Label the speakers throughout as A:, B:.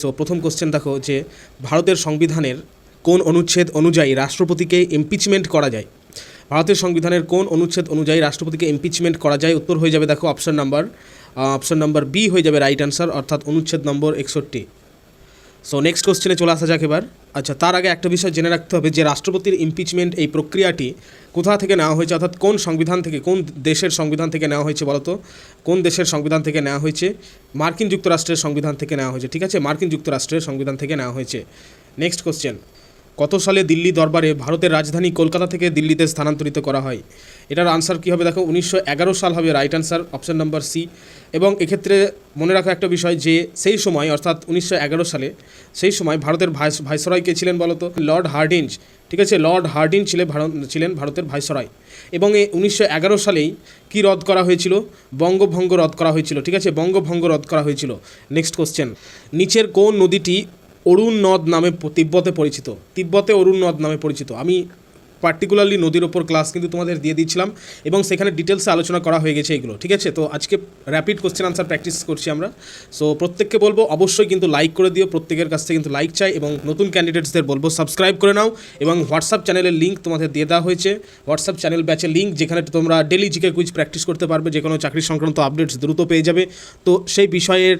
A: তো প্রথম কোশ্চেন দেখো যে ভারতের সংবিধানের কোন অনুচ্ছেদ অনুযায়ী রাষ্ট্রপতিকে ইমপিচমেন্ট করা যায়। ভারতের সংবিধানের কোন অনুচ্ছেদ অনুযায়ী রাষ্ট্রপতিকে ইমপিচমেন্ট করা যায়? উত্তর হয়ে যাবে দেখো অপশন নাম্বার বি হয়ে যাবে রাইট অ্যান্সার, অর্থাৎ অনুচ্ছেদ নম্বর 61। সো নেক্সট কোশ্চেনে চলে আসা যাক এবার। আচ্ছা, তার আগে একটা বিষয় জেনে রাখতে হবে যে রাষ্ট্রপতির ইমপিচমেন্ট এই প্রক্রিয়াটি কোথা থেকে নেওয়া হয়েছে, অর্থাৎ কোন সংবিধান থেকে, কোন দেশের সংবিধান থেকে নেওয়া হয়েছে বলতো? কোন দেশের সংবিধান থেকে নেওয়া হয়েছে? মার্কিন যুক্তরাষ্ট্রের সংবিধান থেকে নেওয়া হয়েছে। ঠিক আছে, মার্কিন যুক্তরাষ্ট্রের সংবিধান থেকে নেওয়া হয়েছে। নেক্সট কোশ্চেন, কত সালে দিল্লি দরবারে ভারতের রাজধানী কলকাতা থেকে দিল্লিতে স্থানান্তরিত করা হয়? এটার আনসার কী হবে দেখো? 1911 সাল হবে right answer, option number C. এবং এক্ষেত্রে মনে রাখা একটা বিষয় যে সেই সময় অর্থাৎ 1911 সালে সেই সময় ভারতের ভাইসরয় কে ছিলেন বলতো? Lord Hardinge. ঠিক আছে, লর্ড হার্ডিঞ্জ ছিলেন ভারতের ভাইসরয়। এবং এই 1911 সালেই কি রদ করা হয়েছিল? বঙ্গভঙ্গ রদ করা হয়েছিল। ঠিক আছে, বঙ্গভঙ্গ রদ করা হয়েছিল। নেক্সট কোশ্চেন, নিচের কোন নদীটি অরুণ নদ নামে তিব্বতে পরিচিত? তিব্বতে অরুণ নদ নামে পরিচিত। আমি পার্টিকুলারলি নদীর ওপর ক্লাস কিন্তু তোমাদের দিয়ে দিয়েছিলাম এবং সেখানে ডিটেলসে আলোচনা করা হয়ে গেছে এগুলো। ঠিক আছে, তো আজকে র্যাপিড কোশ্চেন আনসার প্র্যাকটিস করছি আমরা। সো প্রত্যেককে বলবো অবশ্যই কিন্তু লাইক করে দিও, প্রত্যেকের কাছ থেকে কিন্তু লাইক চাই। এবং নতুন ক্যান্ডিডেটসদের বলবো সাবস্ক্রাইব করে নাও। এবং হোয়াটসঅ্যাপ চ্যানেলের লিঙ্ক তোমাদের দিয়ে দেওয়া হয়েছে, হোয়াটসঅ্যাপ চ্যানেল ব্যাচের লিঙ্ক, যেখানে তোমরা ডেলি জিকে কুইজ প্র্যাকটিস করতে পারবে, যে কোনো চাকরি সংক্রান্ত আপডেটস দ্রুত পেয়ে যাবে। তো সেই বিষয়ের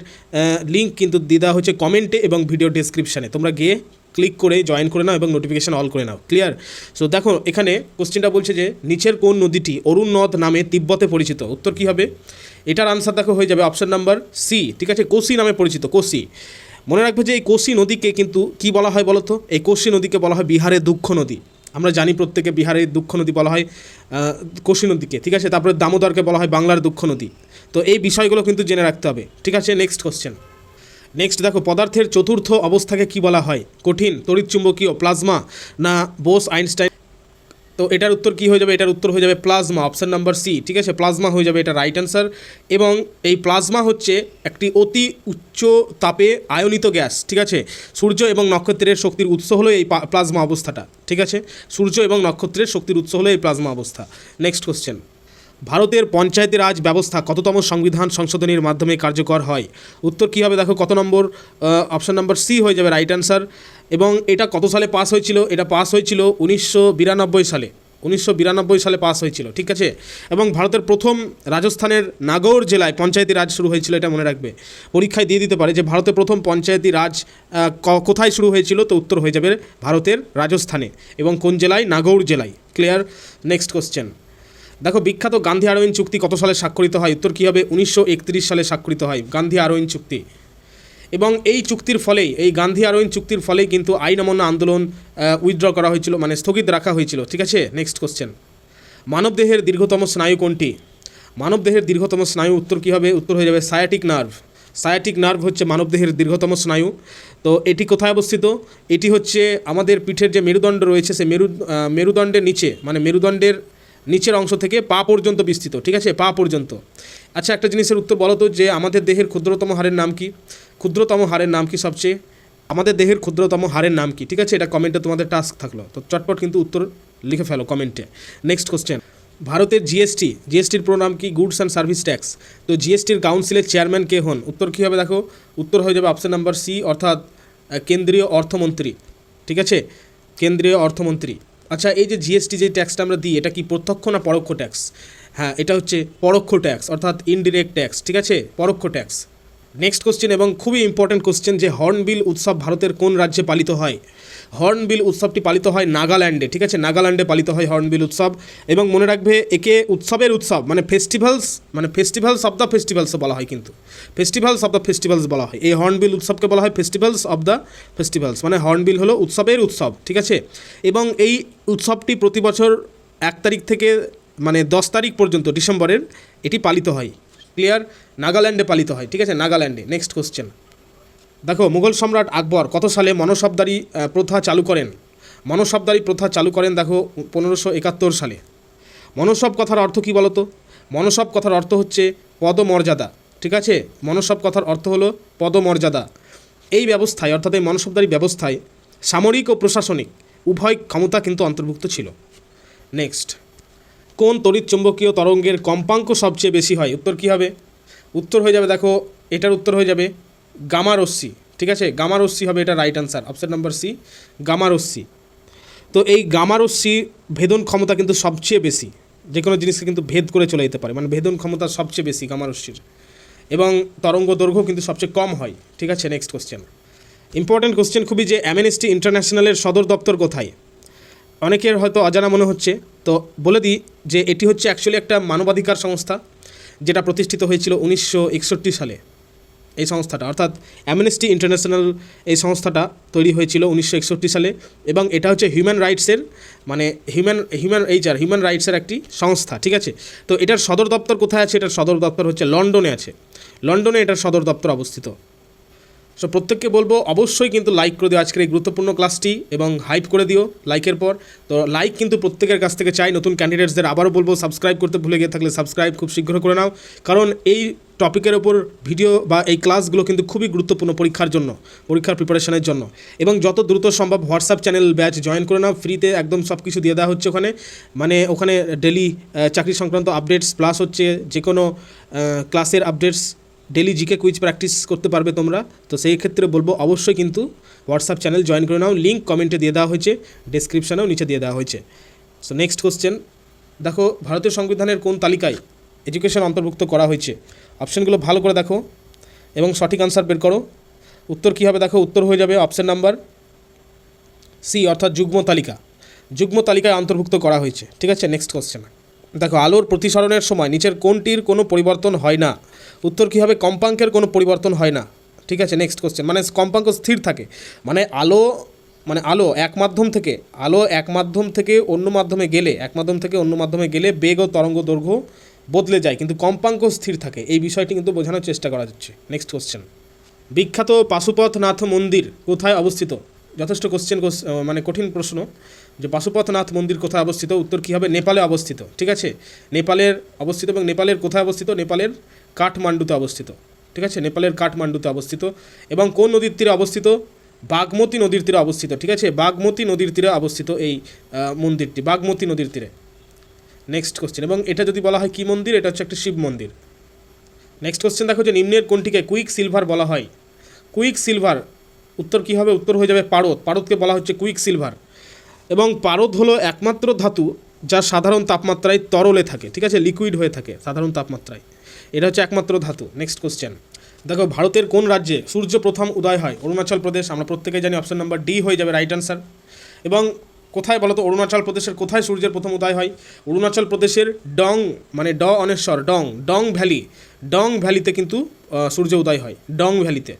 A: লিঙ্ক কিন্তু দিয়ে দেওয়া হয়েছে কমেন্টে এবং ভিডিও ডেসক্রিপশানে। তোমরা গিয়ে ক্লিক করে জয়েন করে নাও এবং নোটিফিকেশান অল করে নাও। ক্লিয়ার? সো দেখো এখানে কোশ্চেনটা বলছে যে নিচের কোন নদীটি অরুণ নদ নামে তিব্বতে পরিচিত? উত্তর কী হবে? এটার আনসার দেখো হয়ে যাবে অপশন নাম্বার সি। ঠিক আছে, কোসি নামে পরিচিত, কোসি। মনে রাখবে যে এই কোসি নদীকে কিন্তু কি বলা হয় বলো তো? এই কোসি নদীকে বলা হয় বিহারের দুঃখ নদী। আমরা জানি প্রত্যেকে বিহারের দুঃখ নদী বলা হয় কোসি নদীকে। ঠিক আছে, তারপরে দামোদরকে বলা হয় বাংলার দুঃখ নদী। তো এই বিষয়গুলো কিন্তু জেনে রাখতে হবে। ঠিক আছে, নেক্সট কোশ্চেন। নেক্সট দেখো, পদার্থের চতুর্থ অবস্থাকে কি বলা হয়? কঠিন, তড়িৎচুম্বকীয়, প্লাজমা না বোস আইনস্টাইন? তো এটার উত্তর কী হয়ে যাবে? এটার উত্তর হয়ে যাবে প্লাজমা, অপশান নাম্বার সি। ঠিক আছে, প্লাজমা হয়ে যাবে এটা রাইট অ্যান্সার। এবং এই প্লাজমা হচ্ছে একটি অতি উচ্চ তাপে আয়নিত গ্যাস। ঠিক আছে, সূর্য এবং নক্ষত্রের শক্তির উৎস হলো এই প্লাজমা অবস্থাটা। ঠিক আছে, সূর্য এবং নক্ষত্রের শক্তির উৎস হলো এই প্লাজমা অবস্থা। নেক্সট কোশ্চেন, ভারতের পঞ্চায়েতি রাজ ব্যবস্থা কততম সংবিধান সংশোধনীর মাধ্যমে কার্যকর হয়? উত্তর কী হবে দেখো? কত নম্বর? অপশান নাম্বার সি হয়ে যাবে রাইট অ্যান্সার। এবং এটা কত সালে পাস হয়েছিল? এটা পাস হয়েছিল 1992 সালে। 1992 সালে পাস হয়েছিল। ঠিক আছে, এবং ভারতের প্রথম রাজস্থানের নাগৌর জেলায় পঞ্চায়েতি রাজ শুরু হয়েছিল। এটা মনে রাখবে, পরীক্ষায় দিয়ে দিতে পারে যে ভারতের প্রথম পঞ্চায়েতি রাজ কোথায় শুরু হয়েছিল? তো উত্তর হয়ে যাবে ভারতের রাজস্থানে। এবং কোন জেলায়? নাগৌর জেলায়। ক্লিয়ার? নেক্সট কোশ্চেন দেখো, বিখ্যাত গান্ধী আরোইন চুক্তি কত সালে স্বাক্ষরিত হয়? উত্তর কী হবে? 1931 সালে স্বাক্ষরিত হয় গান্ধী আরোইন চুক্তি। এবং এই চুক্তির ফলেই, এই গান্ধী আরোইন চুক্তির ফলেই কিন্তু আইন অমান্য আন্দোলন উইথড্র করা হয়েছিল, মানে স্থগিত রাখা হয়েছিল। ঠিক আছে, নেক্সট কোশ্চেন, মানবদেহের দীর্ঘতম স্নায়ু কোনটি? মানবদেহের দীর্ঘতম স্নায়ু উত্তর কী হবে? উত্তর হয়ে যাবে সায়াটিক নার্ভ। সায়াটিক নার্ভ হচ্ছে মানবদেহের দীর্ঘতম স্নায়ু। তো এটি কোথায় অবস্থিত? এটি হচ্ছে আমাদের পিঠের যে মেরুদণ্ড রয়েছে, সে মেরুদণ্ডের নিচে, মানে মেরুদণ্ডের নিচের অংশ থেকে পা পর্যন্ত বিস্তৃত। ঠিক আছে, পা পর্যন্ত। আচ্ছা, একটা জিনিসের উত্তর বলো তো যে আমাদের দেহের ক্ষুদ্রতম হাড়ের নাম কি? ক্ষুদ্রতম হাড়ের নাম কি সবচেয়ে? আমাদের দেহের ক্ষুদ্রতম হাড়ের নাম কি? ঠিক আছে, এটা কমেন্টে তোমাদের টাস্ক থাকলো, তো চটপট কিন্তু উত্তর লিখে ফেলো কমেন্টে। নেক্সট কোশ্চেন, ভারতের জিএসটির পুরো নাম কি? Goods and service tax. তো জিএসটির কাউন্সিলের চেয়ারম্যান কে হন? উত্তর কী হবে দেখো? উত্তর হয়ে যাবে অপশন নাম্বার সি, অর্থাৎ কেন্দ্রীয় অর্থমন্ত্রী। ঠিক আছে, কেন্দ্রীয় অর্থমন্ত্রী। আচ্ছা, এই যে জিএসটি যে ট্যাক্সটা আমরা দিই, এটা কি প্রত্যক্ষ না পরোক্ষ ট্যাক্স? হ্যাঁ, এটা হচ্ছে পরোক্ষ ট্যাক্স, অর্থাৎ ইনডিরেক্ট ট্যাক্স। ঠিক আছে, পরোক্ষ ট্যাক্স। নেক্সট কোশ্চেন, এবং খুবই ইম্পর্টেন্ট কোশ্চেন, যে হর্নবিল উৎসব ভারতের কোন রাজ্যে পালিত হয়? হর্নবিল উৎসবটি পালিত হয় নাগাল্যান্ডে। ঠিক আছে, নাগাল্যান্ডে পালিত হয় হর্নবিল উৎসব। এবং মনে রাখবে একে উৎসবের উৎসব, মানে ফেস্টিভ্যালস অফ দ্য ফেস্টিভ্যালসও বলা হয়, কিন্তু ফেস্টিভ্যালস অফ দ্য ফেস্টিভ্যালস বলা হয়। এই হর্নবিল উৎসবকে বলা হয় ফেস্টিভ্যালস অফ দ্য ফেস্টিভ্যালস, মানে হর্নবিল হলো উৎসবের উৎসব। ঠিক আছে, এবং এই উৎসবটি প্রতি বছর 1 তারিখ থেকে মানে 10 তারিখ পর্যন্ত ডিসেম্বরের এটি পালিত হয়। ক্লিয়ার? নাগাল্যান্ডে পালিত হয়। ঠিক আছে, নাগাল্যান্ডে। নেক্সট কোশ্চেন দেখো, মুঘল সম্রাট আকবর কত সালে মনসবদারি প্রথা চালু করেন? মনসবদারি প্রথা চালু করেন দেখো 1571 সালে। মনসব কথার অর্থ কী বলো তো? মনসব কথার অর্থ হচ্ছে পদমর্যাদা। ঠিক আছে, মনসব কথার অর্থ হলো পদমর্যাদা। এই ব্যবস্থায়, অর্থাৎ এই মনসবদারি ব্যবস্থায় সামরিক ও প্রশাসনিক উভয় ক্ষমতা কিন্তু অন্তর্ভুক্ত ছিল। নেক্সট, কোন তড়িৎচুম্বকীয় তরঙ্গের কম্পাঙ্ক সবচেয়ে বেশি হয়? উত্তর কী হবে? উত্তর হয়ে যাবে দেখো, এটার উত্তর হয়ে যাবে গামা রশ্মি। ঠিক আছে, গামা রশ্মি হবে এটা right answer, option number C গামা রশ্মি। তো এই গামা রশ্মি ভেদন ক্ষমতা কিন্তু সবচেয়ে বেশি, যে কোনো জিনিসকে কিন্তু ভেদ করে চলে যেতে পারে, মানে ভেদন ক্ষমতা সবচেয়ে বেশি গামা রশ্মির, এবং তরঙ্গ দৈর্ঘ্য কিন্তু সবচেয়ে কম হয়। ঠিক আছে, নেক্সট কোশ্চেন, ইম্পর্ট্যান্ট কোশ্চেন খুবই, যে অ্যামনেস্টি ইন্টারন্যাশনালের সদর দপ্তর কোথায়? অনেকের হয়তো অজানা মনে হচ্ছে, তো বলে দিই যে এটি হচ্ছে অ্যাকচুয়ালি একটা মানবাধিকার সংস্থা, যেটা প্রতিষ্ঠিত হয়েছিল 1961 সালে। এই সংস্থাটা অর্থাৎ অ্যামনেস্টি ইন্টারন্যাশনাল, এই সংস্থাটা তৈরি হয়েছিল 1961 সালে, এবং এটা হচ্ছে হিউম্যান রাইটসের, মানে হিউম্যান রাইটসের একটি সংস্থা। ঠিক আছে, তো এটার সদর দপ্তর কোথায় আছে? এটার সদর দপ্তর হচ্ছে লন্ডনে আছে, লন্ডনে এটার সদর দপ্তর অবস্থিত। সো প্রত্যেককে বলবো অবশ্যই কিন্তু লাইক করে দিও আজকের এই গুরুত্বপূর্ণ ক্লাসটি, এবং হাইপ করে দিও লাইকের পর। তো লাইক কিন্তু প্রত্যেকের কাছ থেকে চাই। নতুন ক্যান্ডিডেটসদের আবারও বলবো সাবস্ক্রাইব করতে ভুলে গিয়ে থাকলে সাবস্ক্রাইব খুব শীঘ্র করে নাও, কারণ এই টপিকের ওপর ভিডিও বা এই ক্লাসগুলো কিন্তু খুবই গুরুত্বপূর্ণ পরীক্ষার জন্য, পরীক্ষার প্রিপারেশনের জন্য। এবং যত দ্রুত সম্ভব হোয়াটসঅ্যাপ চ্যানেল ব্যাচ জয়েন করে নাও, ফ্রিতে একদম সব কিছু দিয়ে দেওয়া হচ্ছে ওখানে, মানে ওখানে ডেলি চাকরি সংক্রান্ত আপডেটস, প্লাস হচ্ছে যে কোনো ক্লাসের updates, daily GK quiz practice করতে পারবে তোমরা। তো সেই ক্ষেত্রে বলবো অবশ্যই কিন্তু হোয়াটসঅ্যাপ চ্যানেল জয়েন করে নাও, লিঙ্ক কমেন্টে দিয়ে দেওয়া হয়েছে, ডেসক্রিপশানেও নিচে দিয়ে দেওয়া হয়েছে। সো নেক্সট কোশ্চেন, দেখো ভারতীয় সংবিধানের কোন তালিকায় এডুকেশন অন্তর্ভুক্ত করা হয়েছে? অপশানগুলো ভালো করে দেখো এবং সঠিক আনসার বের করো। উত্তর কী হবে দেখো, উত্তর হয়ে যাবে অপশান নাম্বার সি, অর্থাৎ যুগ্ম তালিকা, যুগ্ম তালিকায় অন্তর্ভুক্ত করা হয়েছে। ঠিক আছে, নেক্সট কোশ্চেন, দেখো আলোর প্রতিসরণের সময় নিচের কোনটির কোনো পরিবর্তন হয় না? উত্তর কী হবে, কম্পাঙ্কের কোনো পরিবর্তন হয় না। ঠিক আছে, নেক্সট কোশ্চেন, মানে কম্পাঙ্ক স্থির থাকে, মানে আলো এক মাধ্যম থেকে অন্য মাধ্যমে গেলে বেগ ও তরঙ্গ দৈর্ঘ্য বদলে যায়, কিন্তু কম্পাঙ্ক স্থির থাকে, এই বিষয়টি কিন্তু বোঝানোর চেষ্টা করা যাচ্ছে। নেক্সট কোশ্চেন, বিখ্যাত পাশুপতনাথ মন্দির কোথায় অবস্থিত? যথেষ্ট মানে কঠিন প্রশ্ন, যে পাশুপতনাথ মন্দির কোথায় অবস্থিত? উত্তর কী হবে, নেপালে অবস্থিত। ঠিক আছে, নেপালের অবস্থিত, এবং নেপালের কোথায় অবস্থিত? নেপালের কাঠমান্ডুতে অবস্থিত। ঠিক আছে, নেপালের কাঠমান্ডুতে অবস্থিত। এবং কোন নদীর তীরে অবস্থিত? বাগমতী নদীর তীরে অবস্থিত। ঠিক আছে, বাগমতী নদীর তীরে অবস্থিত এই মন্দিরটি, বাগমতী নদীর তীরে। নেক্সট কোশ্চেন, এবং এটা যদি বলা হয় কী মন্দির, এটা হচ্ছে একটা শিব মন্দির। নেক্সট কোশ্চেন দেখো, যে নিম্নের কোনটিকে কুইক সিলভার বলা হয়? কুইক সিলভার, উত্তর কী হবে, উত্তর হয়ে যাবে পারদ, পারদকে বলা হচ্ছে কুইক সিলভার। এবং পারদ হলো একমাত্র ধাতু যা সাধারণ তাপমাত্রায় তরলে থাকে। ঠিক আছে, লিকুইড হয়ে থাকে সাধারণ তাপমাত্রায়, এটা হচ্ছে একমাত্র ধাতু। নেক্সট কোশ্চেন, দেখো ভারতের কোন রাজ্যে সূর্য প্রথম উদয় হয়? অরুণাচল প্রদেশ, আমরা প্রত্যেকে জানি অপশন নাম্বার ডি হয়ে যাবে রাইট আনসার। এবং কোথায় বলো তো, অরুণাচল প্রদেশের কোথায় সূর্যের প্রথম উদয় হয়? অরুণাচল প্রদেশের ডং, মানে অনেশ্বর, ডং ভ্যালিতে কিন্তু সূর্য উদয় হয়, ডং ভ্যালিতে।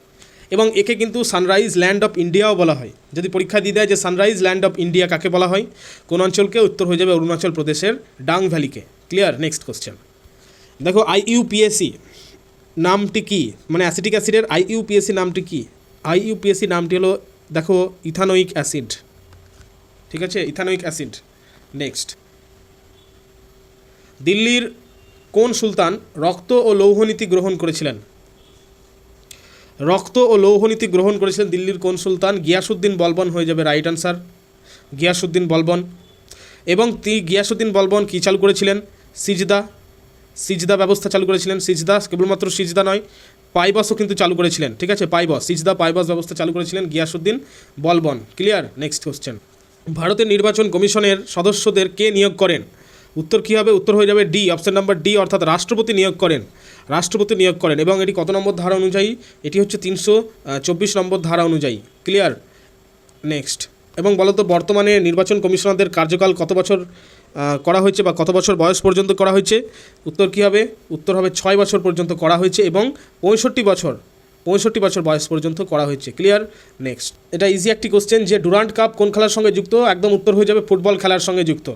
A: এবং একে কিন্তু সানরাইজ ল্যান্ড অফ ইন্ডিয়াও বলা হয়। যদি পরীক্ষা দিয়ে দেয় যে সানরাইজ ল্যান্ড অফ ইন্ডিয়া কাকে বলা হয়, কোন অঞ্চলকে? উত্তর হয়ে যাবে অরুণাচল প্রদেশের ডাং ভ্যালিকে। ক্লিয়ার, নেক্সট কোশ্চেন, দেখো IUPAC নামটি কি? মানে অ্যাসিটিক অ্যাসিডের IUPAC নামটি কি? IUPAC নামটি হলো দেখো ইথানোয়িক অ্যাসিড। ঠিক আছে, ইথানোয়িক অ্যাসিড। নেক্সট, দিল্লির কোন সুলতান রক্ত ও লৌহনীতি গ্রহণ করেছিলেন? রক্ত ও লৌহনীতি গ্রহণ করেছিলেন দিল্লির কোন সুলতান? গিয়াসুদ্দিন বলবন হয়ে যাবে রাইট আনসার, গিয়াসুদ্দিন বলবন। এবং গিয়াসুদ্দিন বলবন কী চালু করেছিলেন? সিজদা ব্যবস্থা চালু করেছিলেন। সিজদা, কেবলমাত্র সিজদা নয়, পাইবাসও কিন্তু চালু করেছিলেন। ঠিক আছে, পাইবাস, সিজদা পাইবাস ব্যবস্থা চালু করেছিলেন Giasuddin Balban. Clear, next question, ভারতের নির্বাচন কমিশনের সদস্যদের কে নিয়োগ করেন? উত্তর কী হবে, উত্তর হয়ে যাবে ডি, অপশন নাম্বার ডি, অর্থাৎ রাষ্ট্রপতি নিয়োগ করেন, রাষ্ট্রপতি নিয়োগ করেন। এবং এটি কত নম্বর ধারা অনুযায়ী? এটি হচ্ছে 324 নম্বর ধারা অনুযায়ী। ক্লিয়ার, নেক্সট, এবং বলতো বর্তমানে নির্বাচন কমিশনারদের কার্যকাল কত বছর করা হয়েছে, বা কত বছর বয়স পর্যন্ত করা হয়েছে? উত্তর কী হবে, উত্তর হবে 6 বছর পর্যন্ত করা হয়েছে, এবং 65 বছর বয়স পর্যন্ত করা হয়েছে। ক্লিয়ার, নেক্সট, এটা ইজি একটি কোশ্চেন, যে ডুরান্ড কাপ কোন খেলার সঙ্গে যুক্ত? একদম উত্তর হয়ে যাবে ফুটবল খেলার সঙ্গে যুক্ত।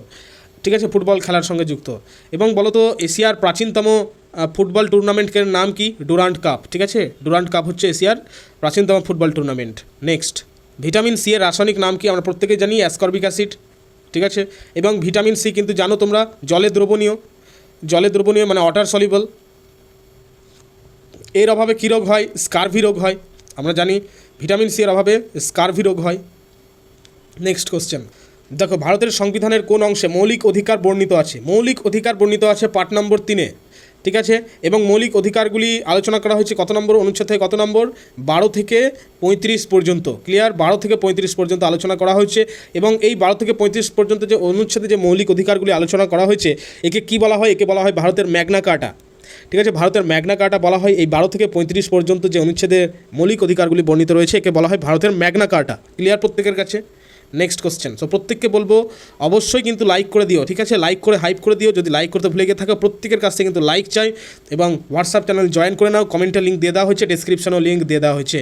A: ঠিক আছে, ফুটবল খেলার সঙ্গে যুক্ত। এবং বলতো এশিয়ার প্রাচীনতম ফুটবল টুর্নামেন্টের নাম কি? Durand cup. ঠিক আছে, ডুরান্ড কাপ হচ্ছে এশিয়ার প্রাচীনতম football tournament. Next, vitamin C এর রাসায়নিক নাম কি? আমরা প্রত্যেকেই জানি অ্যাসকর্বিক অ্যাসিড। ঠিক আছে, এবং ভিটামিন সি কিন্তু জানো তোমরা জলে দ্রবণীয়, মানে ওয়াটার সলিবল। এর অভাবে কী রোগ হয়? স্কারভি রোগ হয়। আমরা জানি ভিটামিন সি এর অভাবে স্কারভি রোগ হয়। নেক্সট কোশ্চেন, দেখো ভারতের সংবিধানের কোন অংশে মৌলিক অধিকার বর্ণিত আছে? মৌলিক অধিকার বর্ণিত আছে পার্ট নম্বর 3-এ। ঠিক আছে। এবং মৌলিক অধিকারগুলি আলোচনা করা হয়েছে কত নম্বর অনুচ্ছেদ থেকে কত নম্বর? 12 থেকে 35 পর্যন্ত। ক্লিয়ার? 12 থেকে 35 পর্যন্ত আলোচনা করা হয়েছে। এবং এই 12 থেকে 35 পর্যন্ত যে অনুচ্ছেদে যে মৌলিক অধিকারগুলি আলোচনা করা হয়েছে, একে কী বলা হয়? একে বলা হয় ভারতের ম্যাগনা কার্টা। ঠিক আছে, ভারতের ম্যাগনা কার্টা বলা হয় এই 12 থেকে 35 পর্যন্ত যে অনুচ্ছেদে মৌলিক অধিকারগুলি বর্ণিত রয়েছে, একে বলা হয় ভারতের ম্যাগনা কার্টা। ক্লিয়ার প্রত্যেকের কাছে? Next question. সো প্রত্যেককে বলবো অবশ্যই কিন্তু লাইক করে দিও, ঠিক আছে? লাইক করে হাইপ করে দিও। যদি লাইক করতে ভুলে গিয়ে থাকো, প্রত্যেকের কাছ থেকে কিন্তু লাইক চাই। এবং হোয়াটসঅ্যাপ চ্যানেল জয়েন করে নাও, কমেন্টের লিঙ্ক দিয়ে দেওয়া হয়েছে, ডেসক্রিপশনেও লিঙ্ক দিয়ে দেওয়া হয়েছে।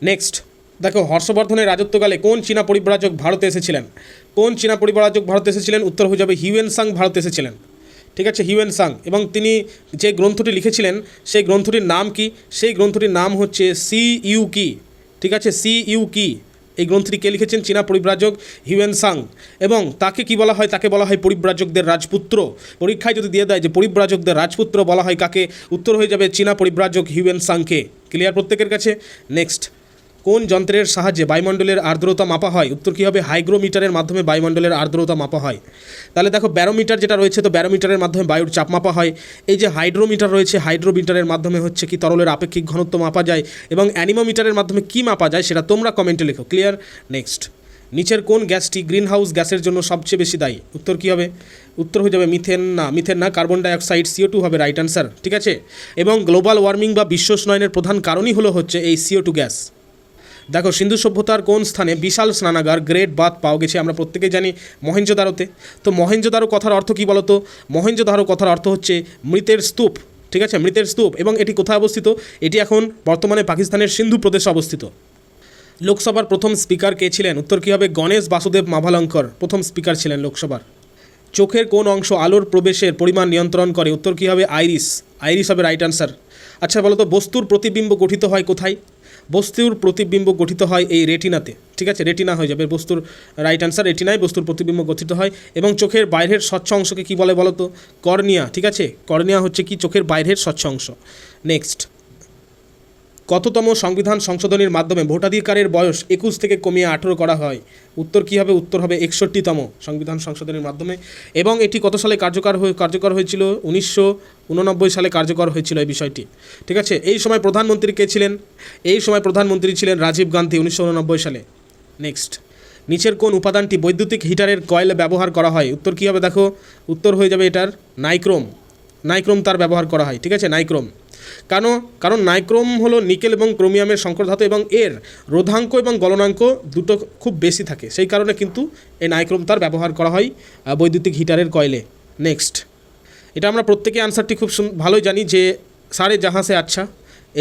A: নেক্সট দেখো, হর্ষবর্ধনের রাজত্বকালে কোন চীনা পরিব্রাজক ভারতে এসেছিলেন? কোন চীনা পরিব্রাজক ভারতে এসেছিলেন? উত্তর হয়ে যাবে হিউয়েন সাং ভারতে এসেছিলেন। ঠিক আছে, হিউয়েন সাং। এবং তিনি যে গ্রন্থটি লিখেছিলেন সেই গ্রন্থটির নাম কি? সেই গ্রন্থটির নাম হচ্ছে সিইউকি। ঠিক আছে, সিইউকি। এই গ্রন্থটি কে লিখেছেন? চীনা পরিব্রাজক হিউয়েন সাং। এবং তাকে কি বলা হয়? তাকে বলা হয় পরিব্রাজকদের রাজপুত্র। পরীক্ষায় যদি দিয়ে দেয় যে পরিব্রাজকদের রাজপুত্র বলা হয় কাকে, উত্তর হয়ে যাবে চীনা পরিব্রাজক হিউয়েন সাংকে। ক্লিয়ার প্রত্যেকের কাছে? নেক্সট, কোন যন্ত্রের সাহায্যে বায়ুমণ্ডলের আর্দ্রতা মাপা হয়? উত্তর কী হবে? হাইগ্রোমিটারের মাধ্যমে বায়ুমণ্ডলের আর্দ্রতা মাপা হয়। তাহলে দেখো, ব্যারোমিটার যেটা রয়েছে, তো ব্যারোমিটারের মাধ্যমে বায়ুর চাপ মাপা হয়। এই যে হাইড্রোমিটার রয়েছে, হাইড্রোমিটারের মাধ্যমে হচ্ছে কি তরলের আপেক্ষিক ঘনত্ব মাপা যায়। এবং অ্যানিমোমিটারের মাধ্যমে কি মাপা যায় সেটা তোমরা কমেন্টে লেখো। ক্লিয়ার? নেক্সট, নিচের কোন গ্যাসটি গ্রিন হাউস গ্যাসের জন্য সবচেয়ে বেশি দায়ী? উত্তর কী হবে? উত্তর হয়ে যাবে মিথেন না, কার্বন ডাইঅক্সাইড, CO2 হবে রাইট অ্যান্সার। ঠিক আছে। এবং গ্লোবাল ওয়ার্মিং বা বিশ্ব উষ্ণায়নের প্রধান কারণই হচ্ছে এই CO2 গ্যাস। দেখো, সিন্ধু সভ্যতার কোন স্থানে বিশাল স্নানাগার গ্রেট বাথ পাওয়া গেছে? আমরা প্রত্যেকেই জানি মহেঞ্জোদারোতে। তো মহেঞ্জোদারো কথার অর্থ কী বলতো? মহেঞ্জোদারো কথার অর্থ হচ্ছে মৃতের স্তূপ। ঠিক আছে, মৃতের স্তূপ। এবং এটি কোথায় অবস্থিত? এটি এখন বর্তমানে পাকিস্তানের সিন্ধু প্রদেশে অবস্থিত। লোকসভার প্রথম স্পিকার কে ছিলেন? উত্তর কী হবে? গণেশ বাসুদেব মাভালঙ্কর প্রথম স্পিকার ছিলেন লোকসভার। চোখের কোন অংশ আলোর প্রবেশের পরিমাণ নিয়ন্ত্রণ করে? উত্তর কী হবে? আইরিস। আইরিস হবে রাইট অ্যান্সার। আচ্ছা বলো তো, বস্তুর প্রতিবিম্ব গঠিত হয় কোথায়? বস্তুর প্রতিবিম্ব গঠিত হয় এই রেটিনাতে। ঠিক আছে, রেটিনা হয়ে যাবে বস্তুর রাইট অ্যান্সার। রেটিনায় বস্তুর প্রতিবিম্ব গঠিত হয়। এবং চোখের বাইরের স্বচ্ছ অংশকে কী বলে বলো তো? কর্নিয়া। ঠিক আছে, কর্নিয়া হচ্ছে কি? চোখের বাইরের স্বচ্ছ অংশ। নেক্সট, কততম সংবিধান সংশোধনীর মাধ্যমে ভোটাধিকারের বয়স 21 থেকে কমিয়ে 18 করা হয়? উত্তর কী হবে? উত্তর হবে 61তম সংবিধান সংশোধনীর মাধ্যমে। এবং এটি কত সালে কার্যকর হয়েছিল? 1989 সালে কার্যকর হয়েছিল এই বিষয়টি। ঠিক আছে। এই সময় প্রধানমন্ত্রী কে ছিলেন? এই সময় প্রধানমন্ত্রী ছিলেন রাজীব গান্ধী 1989 সালে। নেক্সট, নিচের কোন উপাদানটি বৈদ্যুতিক হিটারের কয়েলে ব্যবহার করা হয়? উত্তর কী হবে? দেখো, উত্তর হয়ে যাবে এটার নাইক্রোম। নাইক্রোম তার ব্যবহার করা হয়। ঠিক আছে, নাইক্রোম। কারণ নাইক্রোম হলো নিকেল এবং ক্রোমিয়ামের সংকর ধাতু এবং এর রোধাঙ্ক এবং গলনাঙ্ক দুটো খুব বেশি থাকে, সেই কারণে কিন্তু এই নাইক্রোম তার ব্যবহার করা হয় বৈদ্যুতিক হিটারের কয়েলে। নেক্সট, এটা আমরা প্রত্যেকে আনসারটি খুব ভালোই জানি যে সারে জাহাঁ সে আচ্ছা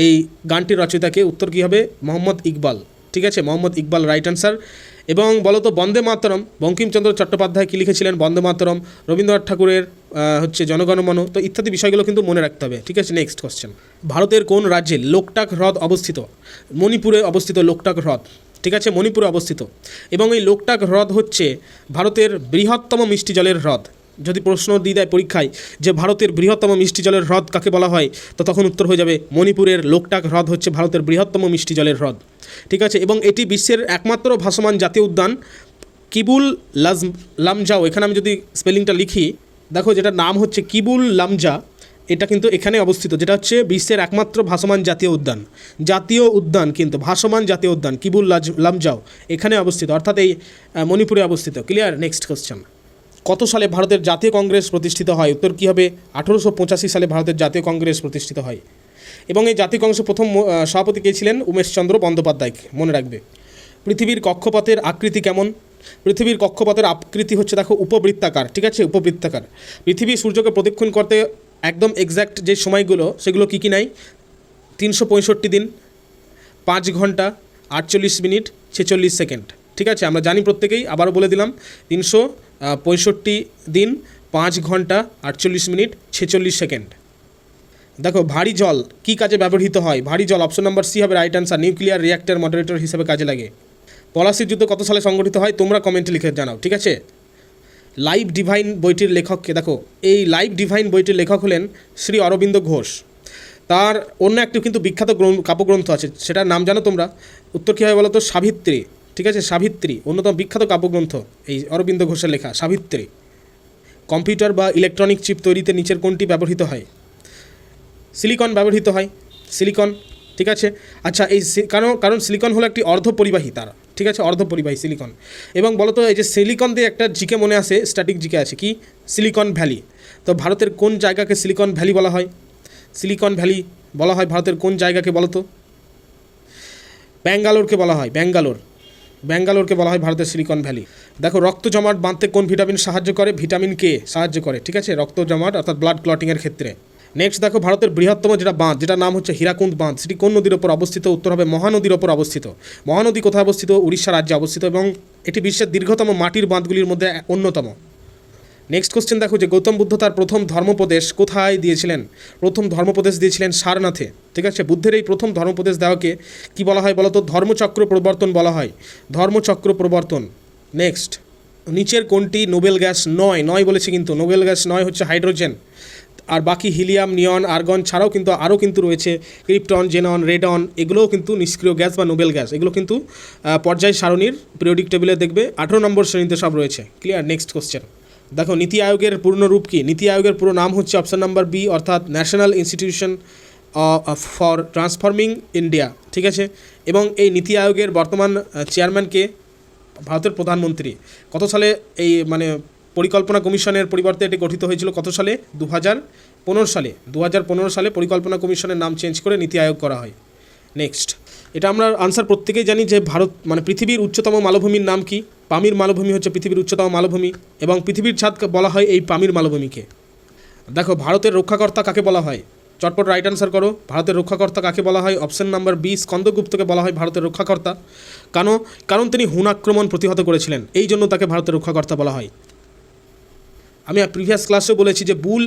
A: এই গানটির রচয়িতাকে। উত্তর কী হবে? মোহাম্মদ ইকবাল। ঠিক আছে, মোহাম্মদ ইকবাল রাইট অ্যান্সার। এবং বলতো বন্দে মাতরম বঙ্কিমচন্দ্র চট্টোপাধ্যায় কী লিখেছিলেন? বন্দে মাতরম। রবীন্দ্রনাথ ঠাকুরের হচ্ছে জনগণমন। তো ইত্যাদি বিষয়গুলো কিন্তু মনে রাখতে হবে। ঠিক আছে। নেক্সট কোশ্চেন, ভারতের কোন রাজ্যে লোকটাক হ্রদ অবস্থিত? মণিপুরে অবস্থিত লোকটাক হ্রদ। ঠিক আছে, মণিপুরে অবস্থিত। এবং এই লোকটাক হ্রদ হচ্ছে ভারতের বৃহত্তম মিষ্টি জলের হ্রদ। যদি প্রশ্ন দিয়ে দেয় পরীক্ষায় যে ভারতের বৃহত্তম মিষ্টি জলের হ্রদ কাকে বলা হয়, তো তখন উত্তর হয়ে যাবে মণিপুরের লোকটাক হ্রদ হচ্ছে ভারতের বৃহত্তম মিষ্টি জলের হ্রদ। ঠিক আছে। এবং এটি বিশ্বের একমাত্র ভাসমান জাতীয় উদ্যান কিবুল লামজাও। এখানে আমি যদি স্পেলিংটা লিখি, দেখো, যেটার নাম হচ্ছে কিবুল লামজা, এটা কিন্তু এখানে অবস্থিত, যেটা হচ্ছে বিশ্বের একমাত্র ভাসমান জাতীয় উদ্যান কিন্তু ভাসমান জাতীয় উদ্যান কিবুল লামজাও এখানে অবস্থিত, অর্থাৎ এই মণিপুরে অবস্থিত। ক্লিয়ার? নেক্সট কোশ্চেন, কত সালে ভারতের জাতীয় কংগ্রেস প্রতিষ্ঠিত হয়? উত্তর কী হবে? 1885 সালে ভারতের জাতীয় কংগ্রেস প্রতিষ্ঠিত হয়। এবং এই জাতীয় কংগ্রেসের প্রথম সভাপতি কে ছিলেন? উমেশচন্দ্র বন্দ্যোপাধ্যায়। মনে রাখবে। পৃথিবীর কক্ষপথের আকৃতি কেমন? পৃথিবীর কক্ষপথের আকৃতি হচ্ছে, দেখো, উপবৃত্তাকার। ঠিক আছে, উপবৃত্তাকার। পৃথিবী সূর্যকে প্রদক্ষিণ করতে একদম এক্স্যাক্ট যে সময়গুলো, সেগুলো কী নাই? 365 দিন, 5 ঘন্টা 48 মিনিট 46 সেকেন্ড। ঠিক আছে, আমরা জানি প্রত্যেকেই, আবারও বলে দিলাম, 365 দিন 5 ঘন্টা 48 মিনিট 46 সেকেন্ড। দেখো, ভারী জল কী কাজে ব্যবহৃত হয়? ভারী জল অপশন নাম্বার সি হবে right answer. Nuclear reactor moderator হিসেবে কাজে লাগে। পলাশির যুদ্ধ কত সালে সংগঠিত হয়? তোমরা কমেন্টে লিখে জানাও। ঠিক আছে। লাইভ ডিভাইন বইটির লেখককে, দেখো, এই লাইভ ডিভাইন বইটির লেখক হলেন শ্রী অরবিন্দ ঘোষ। তার অন্য একটি কিন্তু বিখ্যাত কাব্যগ্রন্থ আছে, সেটার নাম জানো তোমরা? উত্তর কী হবে বলো তো? সাবিত্রী। ঠিক আছে, সাবিত্রী অন্যতম বিখ্যাত কাব্যগ্রন্থ এই অরবিন্দ ঘোষের লেখা সাবিত্রী। কম্পিউটার বা ইলেকট্রনিক চিপ তৈরিতে নিচের কোনটি ব্যবহৃত হয়? সিলিকন ব্যবহৃত হয়, সিলিকন, ঠিক আছে। আচ্ছা এই কারণ সিলিকন হলো একটি অর্ধপরিবাহী তার, ঠিক আছে, অর্ধপরিবাহী সিলিকন। এবং বলতো এই যে সিলিকন দিয়ে একটা জিকে মনে আসে, স্ট্যাটিক জিকে আছে কি, সিলিকন ভ্যালি। তো ভারতের কোন জায়গাকে সিলিকন ভ্যালি বলা হয়? সিলিকন ভ্যালি বলা হয় ভারতের কোন জায়গাকে বলতো? ব্যাঙ্গালোরকে বলা হয়, ব্যাঙ্গালোরকে বলা হয় ভারতের সিলিকন ভ্যালি। দেখো রক্ত জমাট বাঁধতে কোন ভিটামিন সাহায্য করে? ভিটামিন কে সাহায্য করে, ঠিক আছে, রক্ত জমাট অর্থাৎ ব্লাড ক্লটিংয়ের ক্ষেত্রে। নেক্সট দেখো ভারতের বৃহত্তম যেটা বাঁধ, যেটা নাম হচ্ছে হীরাকুন্দ বাঁধ, সেটি কোন নদীর ওপর অবস্থিত? উত্তর হবে মহানদীর ওপর অবস্থিত। মহানদী কোথায় অবস্থিত? উড়িষ্যা রাজ্যে অবস্থিত এবং এটি বিশ্বের দীর্ঘতম মাটির বাঁধগুলির মধ্যে অন্যতম। নেক্সট কোশ্চেন দেখো যে গৌতম বুদ্ধ তার প্রথম ধর্মোপদেশ কোথায় দিয়েছিলেন? প্রথম ধর্মোপদেশ দিয়েছিলেন সারনাথে, ঠিক আছে। বুদ্ধের এই প্রথম ধর্মোপদেশ দেওয়াকে কি বলা হয় বলতো? ধর্মচক্র প্রবর্তন বলা হয়, ধর্মচক্র প্রবর্তন। নেক্সট, নিচের কোনটি নোবেল গ্যাস নয় বলেছে কিন্তু, নোবেল গ্যাস নয় হচ্ছে হাইড্রোজেন। আর বাকি হিলিয়াম, নিয়ন, আর্গন ছাড়াও কিন্তু আরও কিন্তু রয়েছে ক্রিপ্টন, জেনন, রেডন, এগুলোও কিন্তু নিষ্ক্রিয় গ্যাস বা নোবেল গ্যাস। এগুলো কিন্তু পর্যায় সারণীর পিরিয়ডিক টেবিলে দেখবে 18 নম্বর শ্রেণীতে সব রয়েছে। ক্লিয়ার? নেক্সট কোশ্চেন দেখো নীতি আয়োগের পূর্ণ রূপ কি? নীতি আয়োগের পুরো নাম হচ্ছে অপশন নাম্বার বি, অর্থাৎ national institution for transforming India, ঠিক আছে। এবং এই নীতি আয়োগের বর্তমান চেয়ারম্যানকে? ভারতের প্রধানমন্ত্রী। কত সালে এই মানে পরিকল্পনা কমিশনের পরিবর্তে এটি গঠিত হয়েছিল? কত সালে? 2015 সালে। 2015 সালে পরিকল্পনা কমিশনের নাম চেঞ্জ করে নীতি আয়োগ করা হয়। নেক্সট, এটা আমরা আনসার প্রত্যেকেই জানি যে ভারত মানে পৃথিবীর উচ্চতম মালভূমির নাম কি? পামির মালভূমি হচ্ছে পৃথিবীর উচ্চতম মালভূমি এবং পৃথিবীর ছাদ বলা হয় এই পামির মালভূমিকে। দেখো ভারতের রক্ষাকর্তা কাকে বলা হয়? চটপট রাইট আনসার করো। ভারতের রক্ষাকর্তা কাকে বলা হয়? অপশন নাম্বার বি, স্কন্দগুপ্তকে বলা হয় ভারতের রক্ষাকর্তা। কারণ তিনি হুন আক্রমণ প্রতিহত করেছিলেন, এই জন্য তাকে ভারতের রক্ষাকর্তা বলা হয়। আমি প্রিভিয়াস ক্লাসে বলেছি যে বুল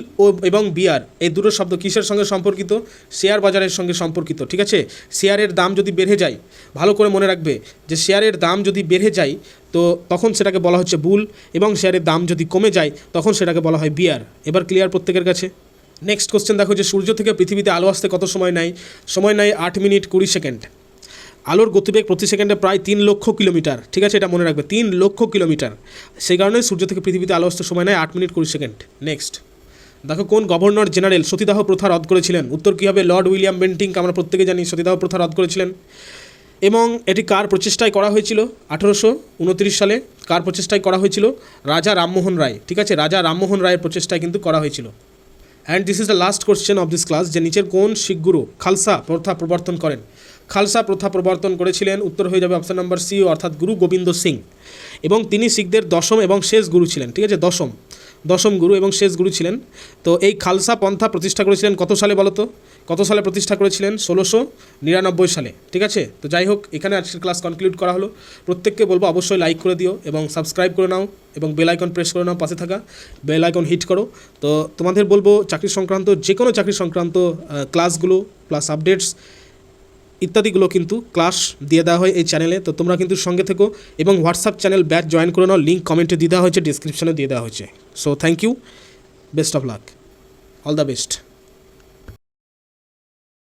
A: এবং বিয়ার এই দুটো শব্দ কিসের সঙ্গে সম্পর্কিত? শেয়ার বাজারের সঙ্গে সম্পর্কিত, ঠিক আছে। শেয়ারের দাম যদি বেড়ে যায়, ভালো করে মনে রাখবে যে শেয়ারের দাম যদি বেড়ে যায় তো তখন সেটাকে বলা হচ্ছে বুল, এবং শেয়ারের দাম যদি কমে যায় তখন সেটাকে বলা হয় বিয়ার। এবার ক্লিয়ার প্রত্যেকের কাছে? নেক্সট কোশ্চেন দেখো যে সূর্য থেকে পৃথিবীতে আলো আসতে কত সময় নেয়? সময় নেয় 8 মিনিট 20 সেকেন্ড। আলোর গতিবেগ প্রতি সেকেন্ডে প্রায় 3 লক্ষ কিলোমিটার, ঠিক আছে, এটা মনে রাখবে, 3 লক্ষ কিলোমিটার। সেই কারণে সূর্য থেকে পৃথিবীতে আলো আসতে সময় নেয় 8 মিনিট 20 সেকেন্ড। নেক্সট দেখো কোন গভর্নর জেনারেল সতীদাহ প্রথা রদ করেছিলেন? উত্তর কী হবে? লর্ড উইলিয়াম বেন্টিঙ্ক, আমরা প্রত্যেকে জানি সতীদাহ প্রথা রদ করেছিলেন। এবং এটি কার প্রচেষ্টায় করা হয়েছিল? 1829 সালে। কার প্রচেষ্টায় করা হয়েছিল? রাজা রামমোহন রায়, ঠিক আছে, রাজা রামমোহন রায়ের প্রচেষ্টায় কিন্তু করা হয়েছিল। And this is the last question of this class, যে নিচের কোন শিখ গুরু খালসা প্রথা প্রবর্তন করেন? খালসা প্রথা প্রবর্তন করেছিলেন, উত্তর হয়ে যাবে অপশন নাম্বার সি, অর্থাৎ গুরু গোবিন্দ সিং। এবং তিনি শিখদের দশম এবং শেষ গুরু ছিলেন, ঠিক আছে, দশম গুরু এবং শেষ গুরু ছিলেন। তো এই খালসা পন্থা প্রতিষ্ঠা করেছিলেন কত সালে বলো তো? কত সালে প্রতিষ্ঠা করেছিলেন? 1699 সালে, ঠিক আছে। তো যাই হোক, এখানে আজকের ক্লাস কনক্লুড করা হলো। প্রত্যেককে বলবো অবশ্যই লাইক করে দিও এবং সাবস্ক্রাইব করে নাও এবং বেল আইকন প্রেস করে নাও, পাশে থাকা বেল আইকন হিট করো। তো তোমাদের বলবো চাকরি সংক্রান্ত যে কোনো চাকরি সংক্রান্ত ক্লাসগুলো প্লাস আপডেটস ইত্যাদিগুলো কিন্তু ক্লাস দিয়ে দেওয়া হয় এই চ্যানেলে। তো তোমরা কিন্তু সঙ্গে থেকো এবং হোয়াটসঅ্যাপ চ্যানেল ব্যাচ জয়েন করে নাও, লিঙ্ক কমেন্টে দিয়ে দেওয়া হয়েছে, ডিসক্রিপশনে দিয়ে দেওয়া হয়েছে। So thank you, best of luck, all the best.